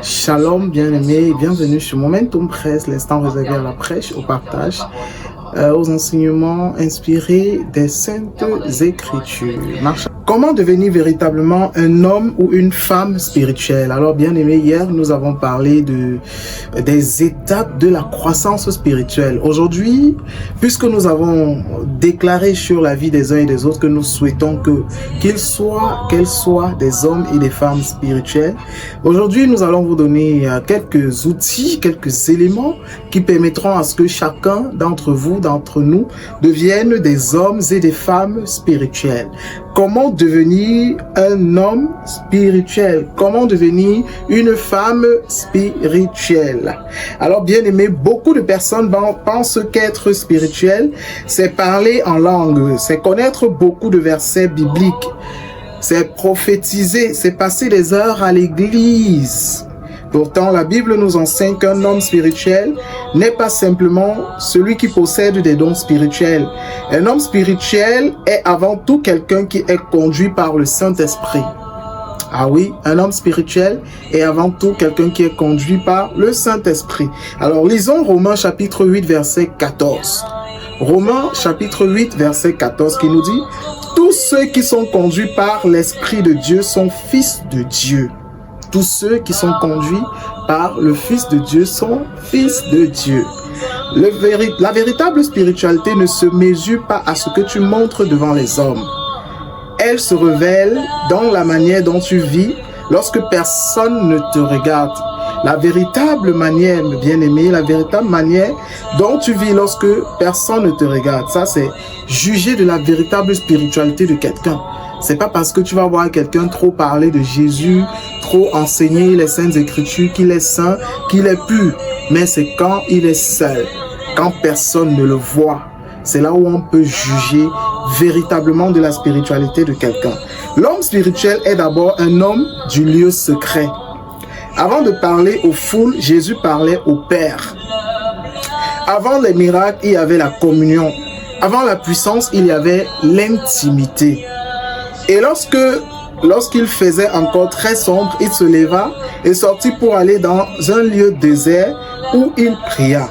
Shalom bien-aimés, bienvenue sur Momentum Presse, l'instant réservé à la prêche, au partage, aux enseignements inspirés des Saintes Écritures. Comment devenir véritablement un homme ou une femme spirituelle? Alors bien-aimés, hier nous avons parlé des étapes de la croissance spirituelle. Aujourd'hui, puisque nous avons déclaré sur la vie des uns et des autres que nous souhaitons qu'elles soient des hommes et des femmes spirituels, aujourd'hui nous allons vous donner quelques outils, quelques éléments qui permettront à ce que chacun d'entre vous, d'entre nous, devienne des hommes et des femmes spirituels. Comment devenir un homme spirituel? Comment devenir une femme spirituelle? Alors, bien aimé, beaucoup de personnes pensent qu'être spirituel, c'est parler en langue, c'est connaître beaucoup de versets bibliques, c'est prophétiser, c'est passer des heures à l'église. Pourtant, la Bible nous enseigne qu'un homme spirituel n'est pas simplement celui qui possède des dons spirituels. Un homme spirituel est avant tout quelqu'un qui est conduit par le Saint-Esprit. Ah oui, un homme spirituel est avant tout quelqu'un qui est conduit par le Saint-Esprit. Alors, lisons Romains chapitre 8, verset 14. Romains chapitre 8, verset 14 qui nous dit « Tous ceux qui sont conduits par l'Esprit de Dieu sont fils de Dieu. » Tous ceux qui sont conduits par le Fils de Dieu sont fils de Dieu. La véritable spiritualité ne se mesure pas à ce que tu montres devant les hommes. Elle se révèle dans la manière dont tu vis lorsque personne ne te regarde. La véritable manière, bien-aimé, la véritable manière dont tu vis lorsque personne ne te regarde, ça c'est juger de la véritable spiritualité de quelqu'un. C'est pas parce que tu vas voir quelqu'un trop parler de Jésus, trop enseigner les Saintes Écritures qu'il est saint, qu'il est pur. Mais c'est quand il est seul, quand personne ne le voit. C'est là où on peut juger véritablement de la spiritualité de quelqu'un. L'homme spirituel est d'abord un homme du lieu secret. Avant de parler aux foules, Jésus parlait au Père. Avant les miracles, il y avait la communion. Avant la puissance, il y avait l'intimité. Et lorsqu'il faisait encore très sombre, il se leva et sortit pour aller dans un lieu désert où il pria.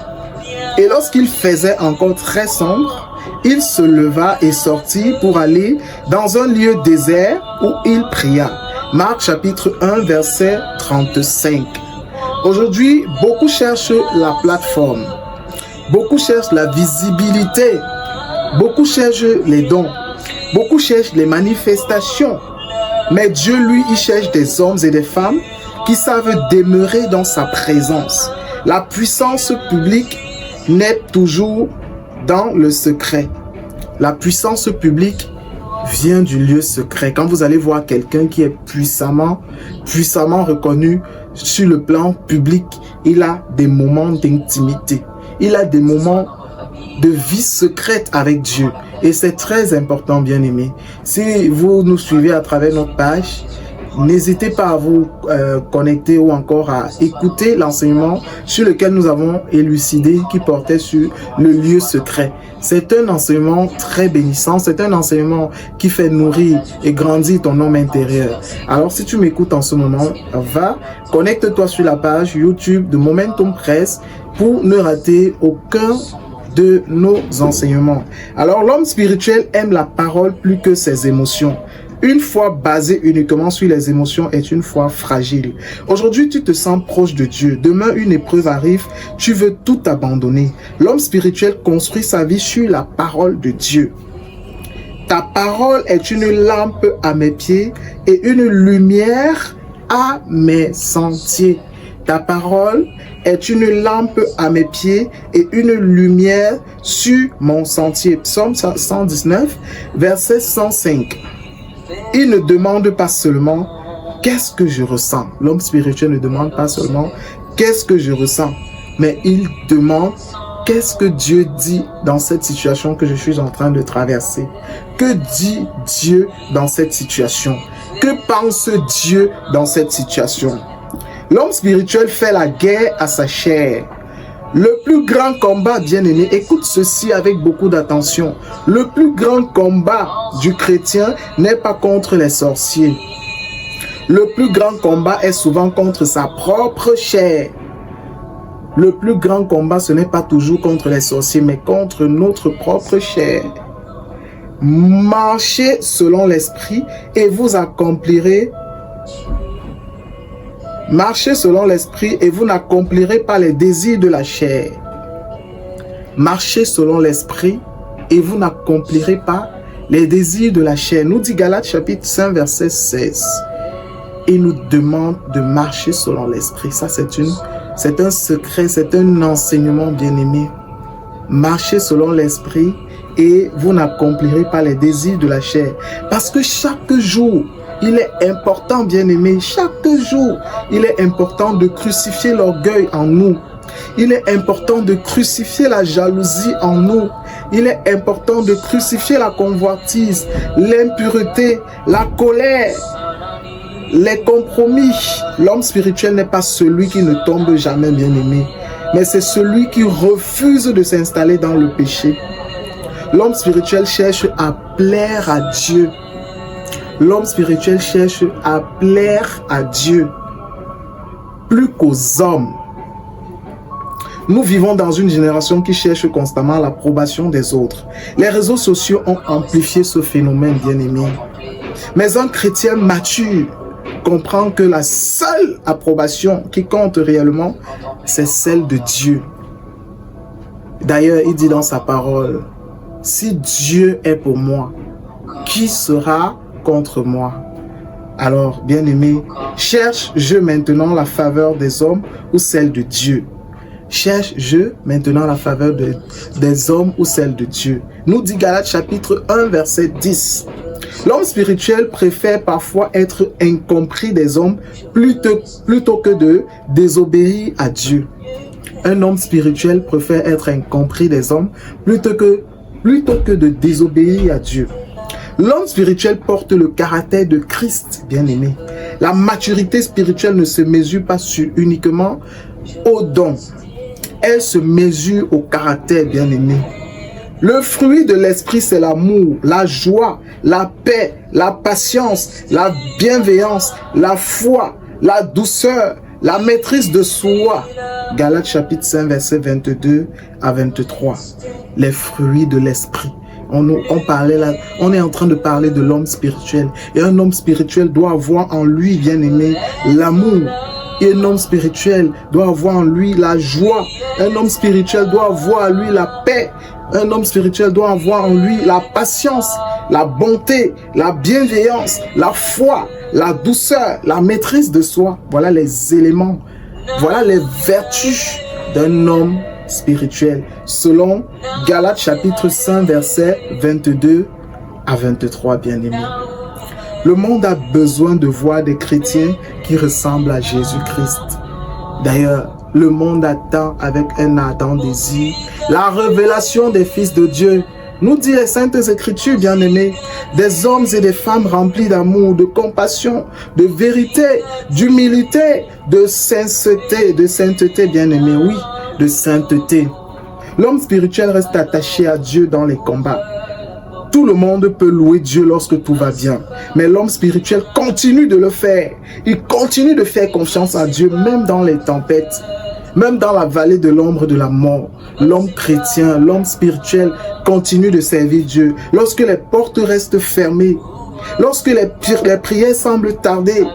Et lorsqu'il faisait encore très sombre, il se leva et sortit pour aller dans un lieu désert où il pria. Marc chapitre 1, verset 35. Aujourd'hui, beaucoup cherchent la plateforme. Beaucoup cherchent la visibilité. Beaucoup cherchent les dons. Beaucoup cherchent les manifestations, mais Dieu, lui, il cherche des hommes et des femmes qui savent demeurer dans sa présence. La puissance publique naît toujours dans le secret. La puissance publique vient du lieu secret. Quand vous allez voir quelqu'un qui est puissamment reconnu sur le plan public, il a des moments d'intimité. Il a des moments de vie secrète avec Dieu. Et c'est très important, bien aimé. Si vous nous suivez à travers notre page, n'hésitez pas à vous connecter ou encore à écouter l'enseignement sur lequel nous avons élucidé qui portait sur le lieu secret. C'est un enseignement très bénissant, c'est un enseignement qui fait nourrir et grandir ton homme intérieur. Alors si tu m'écoutes en ce moment, connecte-toi sur la page YouTube de Momentum Presse pour ne rater aucun de nos enseignements. Alors l'homme spirituel aime la parole plus que ses émotions. Une foi basée uniquement sur les émotions est une foi fragile. Aujourd'hui, tu te sens proche de Dieu. Demain, une épreuve arrive, tu veux tout abandonner. L'homme spirituel construit sa vie sur la parole de Dieu. Ta parole est une lampe à mes pieds et une lumière à mes sentiers. Ta parole est une lampe à mes pieds et une lumière sur mon sentier. Psaume 119, verset 105. Il ne demande pas seulement « qu'est-ce que je ressens ?» L'homme spirituel ne demande pas seulement « qu'est-ce que je ressens ?» mais il demande « qu'est-ce que Dieu dit dans cette situation que je suis en train de traverser ?» Que dit Dieu dans cette situation? Que pense Dieu dans cette situation? L'homme spirituel fait la guerre à sa chair. Le plus grand combat, bien-aimé, écoute ceci avec beaucoup d'attention. Le plus grand combat du chrétien n'est pas contre les sorciers. Le plus grand combat est souvent contre sa propre chair. Le plus grand combat, ce n'est pas toujours contre les sorciers, mais contre notre propre chair. Marchez selon l'esprit et vous accomplirez. Marchez selon l'esprit et vous n'accomplirez pas les désirs de la chair. Marchez selon l'esprit et vous n'accomplirez pas les désirs de la chair. Nous dit Galates chapitre 5 verset 16. Il nous demande de marcher selon l'esprit. Ça c'est un secret, c'est un enseignement bien-aimé. Marchez selon l'esprit et vous n'accomplirez pas les désirs de la chair. Parce que chaque jour, il est important, bien-aimé, chaque jour, il est important de crucifier l'orgueil en nous. Il est important de crucifier la jalousie en nous. Il est important de crucifier la convoitise, l'impureté, la colère, les compromis. L'homme spirituel n'est pas celui qui ne tombe jamais, bien-aimé, mais c'est celui qui refuse de s'installer dans le péché. L'homme spirituel cherche à plaire à Dieu. L'homme spirituel cherche à plaire à Dieu plus qu'aux hommes. Nous vivons dans une génération qui cherche constamment l'approbation des autres. Les réseaux sociaux ont amplifié ce phénomène, bien-aimé. Mais un chrétien mature comprend que la seule approbation qui compte réellement, c'est celle de Dieu. D'ailleurs, il dit dans sa parole, « Si Dieu est pour moi, qui sera contre moi ?» Alors, bien-aimé, cherche-je maintenant la faveur des hommes ou celle de Dieu? Cherche-je maintenant la faveur des hommes ou celle de Dieu? Nous dit Galates chapitre 1 verset 10. L'homme spirituel préfère parfois être incompris des hommes plutôt que de désobéir à Dieu. Un homme spirituel préfère être incompris des hommes plutôt que de désobéir à Dieu. L'homme spirituel porte le caractère de Christ, bien-aimé. La maturité spirituelle ne se mesure pas uniquement aux dons. Elle se mesure au caractère, bien-aimé. Le fruit de l'esprit, c'est l'amour, la joie, la paix, la patience, la bienveillance, la foi, la douceur, la maîtrise de soi. Galates chapitre 5, verset 22 à 23. Les fruits de l'esprit. On est en train de parler de l'homme spirituel. Et un homme spirituel doit avoir en lui, bien-aimé, l'amour. Et un homme spirituel doit avoir en lui la joie. Un homme spirituel doit avoir en lui la paix. Un homme spirituel doit avoir en lui la patience, la bonté, la bienveillance, la foi, la douceur, la maîtrise de soi. Voilà les éléments, voilà les vertus d'un homme spirituel. Selon Galates chapitre 5, versets 22 à 23, bien-aimés. Le monde a besoin de voir des chrétiens qui ressemblent à Jésus-Christ. D'ailleurs, le monde attend avec un ardent désir la révélation des fils de Dieu. Nous dit les Saintes Écritures, bien-aimés, des hommes et des femmes remplis d'amour, de compassion, de vérité, d'humilité, de sainteté, bien-aimés, oui, de sainteté. L'homme spirituel reste attaché à Dieu dans les combats. Tout le monde peut louer Dieu lorsque tout va bien. Mais l'homme spirituel continue de le faire. Il continue de faire confiance à Dieu, même dans les tempêtes, même dans la vallée de l'ombre de la mort. L'homme chrétien, l'homme spirituel continue de servir Dieu. Lorsque les portes restent fermées, lorsque les prières semblent tarder,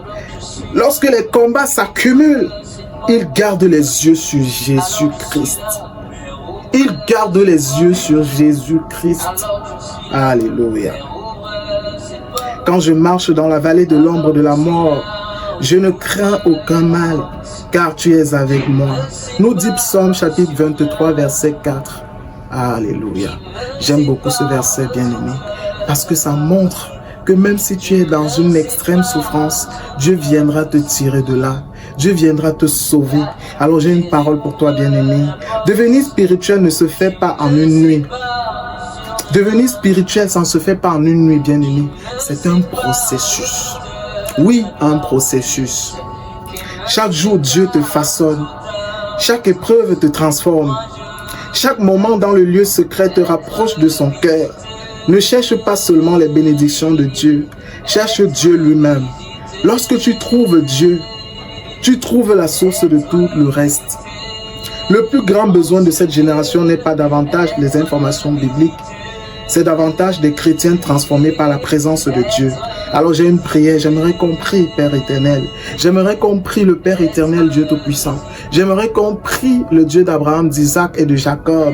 lorsque les combats s'accumulent, il garde les yeux sur Jésus-Christ. Il garde les yeux sur Jésus-Christ. Alléluia. Quand je marche dans la vallée de l'ombre de la mort, je ne crains aucun mal, car tu es avec moi. Nous dit Psaume chapitre 23, verset 4. Alléluia. J'aime beaucoup ce verset, bien-aimé, parce que ça montre que même si tu es dans une extrême souffrance, Dieu viendra te tirer de là. Dieu viendra te sauver. Alors j'ai une parole pour toi, bien-aimé. Devenir spirituel ne se fait pas en une nuit. Devenir spirituel, ça ne se fait pas en une nuit, bien-aimé. C'est un processus. Oui, un processus. Chaque jour, Dieu te façonne. Chaque épreuve te transforme. Chaque moment dans le lieu secret te rapproche de son cœur. Ne cherche pas seulement les bénédictions de Dieu. Cherche Dieu lui-même. Lorsque tu trouves Dieu, tu trouves la source de tout le reste. Le plus grand besoin de cette génération n'est pas davantage les informations bibliques, c'est davantage des chrétiens transformés par la présence de Dieu. Alors j'ai une prière, j'aimerais qu'on prie, Père éternel. J'aimerais qu'on prie le Père éternel, Dieu Tout-Puissant. J'aimerais qu'on prie le Dieu d'Abraham, d'Isaac et de Jacob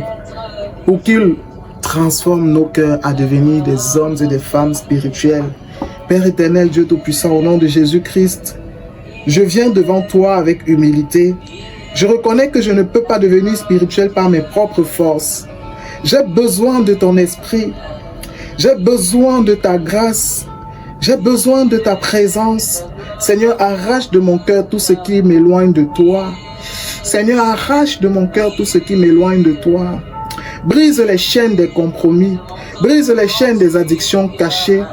pour qu'il transforme nos cœurs à devenir des hommes et des femmes spirituels. Père éternel, Dieu Tout-Puissant, au nom de Jésus-Christ, je viens devant toi avec humilité. Je reconnais que je ne peux pas devenir spirituel par mes propres forces. J'ai besoin de ton esprit. J'ai besoin de ta grâce. J'ai besoin de ta présence. Seigneur, arrache de mon cœur tout ce qui m'éloigne de toi. Seigneur, arrache de mon cœur tout ce qui m'éloigne de toi. Brise les chaînes des compromis. Brise les chaînes des addictions cachées.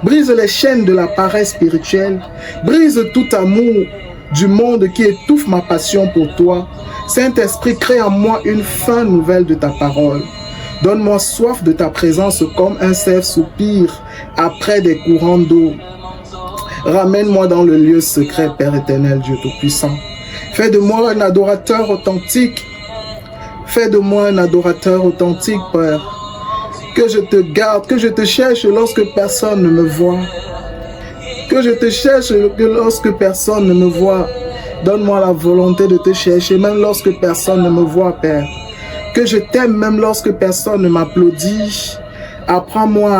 Brise les chaînes de la paresse spirituelle. Brise tout amour du monde qui étouffe ma passion pour toi. Saint-Esprit, crée en moi une faim nouvelle de ta parole. Donne-moi soif de ta présence comme un cerf soupire après des courants d'eau. Ramène-moi dans le lieu secret, Père éternel, Dieu Tout-Puissant. Fais de moi un adorateur authentique. Fais de moi un adorateur authentique, Père. Que je te garde, que je te cherche lorsque personne ne me voit. Que je te cherche lorsque personne ne me voit. Donne-moi la volonté de te chercher, même lorsque personne ne me voit, Père. Que je t'aime même lorsque personne ne m'applaudit. Apprends-moi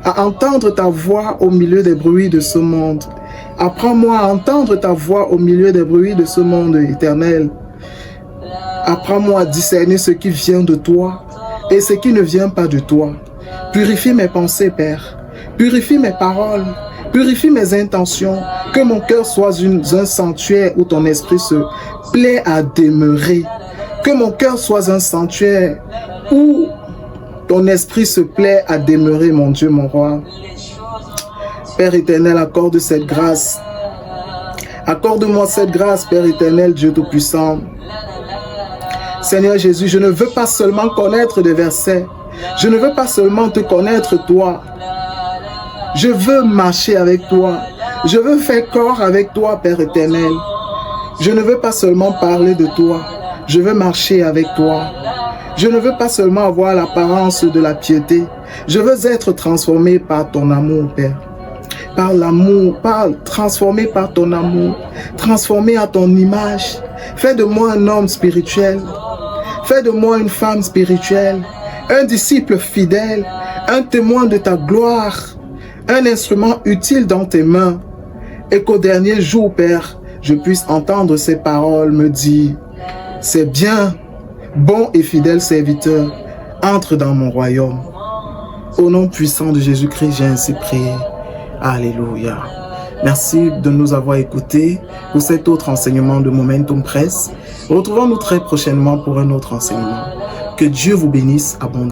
à entendre ta voix au milieu des bruits de ce monde. Apprends-moi à entendre ta voix au milieu des bruits de ce monde éternel. Apprends-moi à discerner ce qui vient de toi et ce qui ne vient pas de toi. Purifie mes pensées, Père. Purifie mes paroles. Purifie mes intentions. Que mon cœur soit un sanctuaire où ton esprit se plaît à demeurer. Que mon cœur soit un sanctuaire où ton esprit se plaît à demeurer, mon Dieu, mon roi. Père éternel, accorde cette grâce. Accorde-moi cette grâce, Père éternel, Dieu Tout-Puissant. Seigneur Jésus, je ne veux pas seulement connaître des versets. Je ne veux pas seulement te connaître, toi. Je veux marcher avec toi. Je veux faire corps avec toi, Père éternel. Je ne veux pas seulement parler de toi. Je veux marcher avec toi. Je ne veux pas seulement avoir l'apparence de la piété. Je veux être transformé par ton amour, Père. Par l'amour, transformé par ton amour. Transformé à ton image. Fais de moi un homme spirituel. Fais de moi une femme spirituelle. Un disciple fidèle. Un témoin de ta gloire. Un instrument utile dans tes mains. Et qu'au dernier jour, Père, je puisse entendre ces paroles me dire: c'est bien, bon et fidèle serviteur, entre dans mon royaume. Au nom puissant de Jésus-Christ, j'ai ainsi prié. Alléluia. Merci de nous avoir écoutés pour cet autre enseignement de Momentum Press. Retrouvons-nous très prochainement pour un autre enseignement. Que Dieu vous bénisse abondamment.